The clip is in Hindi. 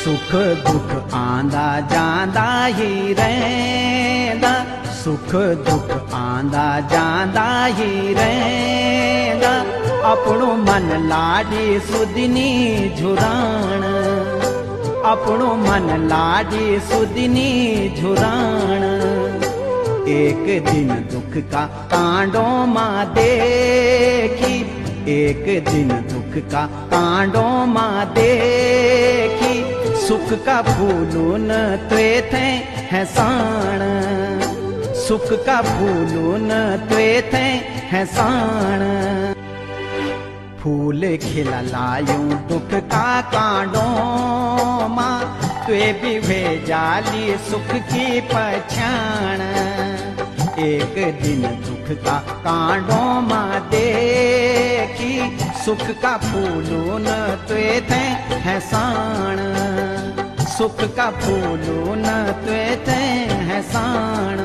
सुख दुख आंदा जांदा ही रहंदा, सुख दुख आंदा जांदा ही रहंदा। अपनो मन लाडी सुदनी झुराण, अपनो मन लाडी सुदनी झुराण। एक दिन दुख का कांडों मां देखी, एक दिन दुख का कांडों मां देखी। सुख का फूलून त्वे थे है साण, सुख का फूलून त्वे थे है साण। फूल खिला लायूं दुख का कांडों मां, त्वे भी भेजाली सुख की पहचान। एक दिन दुख का कांडों मां देखी, सुख का फूलून त्वे थे है साण, सुख का फूलून त्वे थे है साण।